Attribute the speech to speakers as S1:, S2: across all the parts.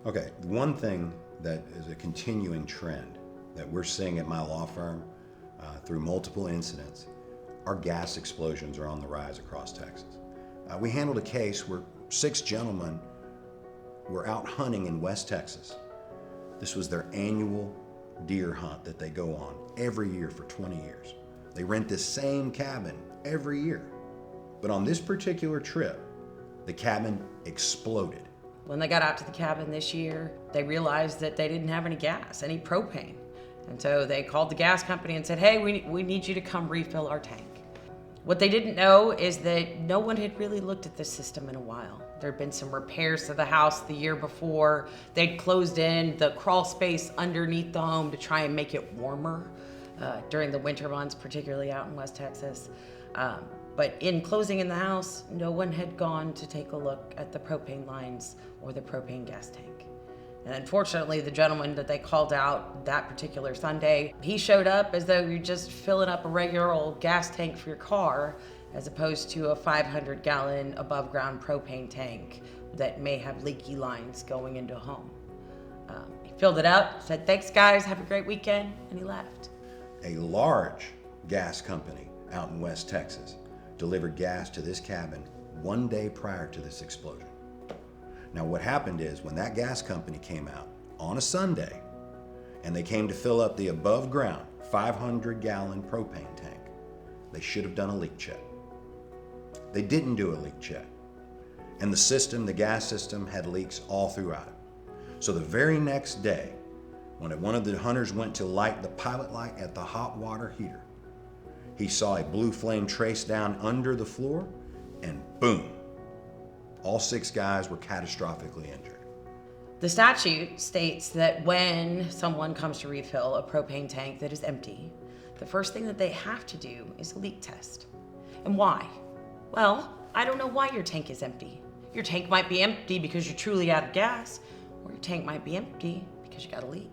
S1: Okay, one thing that is a continuing trend that we're seeing at my law firm through multiple incidents, our gas explosions are on the rise across Texas. We handled a case where 6 gentlemen were out hunting in West Texas. This was their annual deer hunt that they go on every year for 20 years. They rent this same cabin every year. But on this particular trip, the cabin exploded.
S2: When they got out to the cabin this year, they realized that they didn't have any gas, any propane. And so they called the gas company and said, hey, we need you to come refill our tank. What they didn't know is that no one had really looked at this system in a while. There had been some repairs to the house the year before. They'd closed in the crawl space underneath the home to try and make it warmer during the winter months, particularly out in West Texas. But in closing in the house, no one had gone to take a look at the propane lines or the propane gas tank. And unfortunately, the gentleman that they called out that particular Sunday, he showed up as though you're just filling up a regular old gas tank for your car, as opposed to a 500-gallon above-ground propane tank that may have leaky lines going into a home. He filled it up, said, thanks guys, have a great weekend, and he left.
S1: A large gas company out in West Texas delivered gas to this cabin one day prior to this explosion. Now what happened is when that gas company came out on a Sunday and they came to fill up the above ground 500-gallon propane tank, they should have done a leak check. They didn't do a leak check. And the gas system had leaks all throughout it. So the very next day, when one of the hunters went to light the pilot light at the hot water heater, he saw a blue flame trace down under the floor, and boom, all 6 guys were catastrophically injured.
S2: The statute states that when someone comes to refill a propane tank that is empty, the first thing that they have to do is a leak test. And why? Well, I don't know why your tank is empty. Your tank might be empty because you're truly out of gas, or your tank might be empty because you got a leak.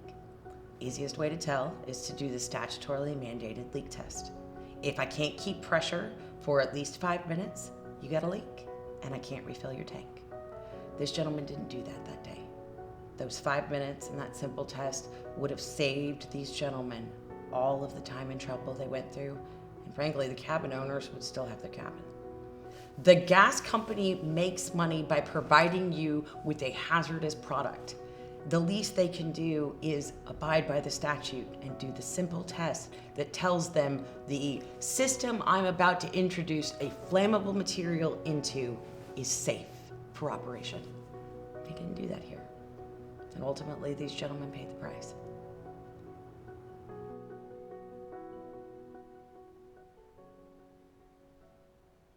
S2: Easiest way to tell is to do the statutorily mandated leak test. If I can't keep pressure for at least 5 minutes, you got a leak, and I can't refill your tank. This gentleman didn't do that day. Those 5 minutes and that simple test would have saved these gentlemen all of the time and trouble they went through, and frankly, the cabin owners would still have their cabin. The gas company makes money by providing you with a hazardous product. The least they can do is abide by the statute and do the simple test that tells them the system I'm about to introduce a flammable material into is safe for operation. They didn't do that here. And ultimately, these gentlemen paid the price.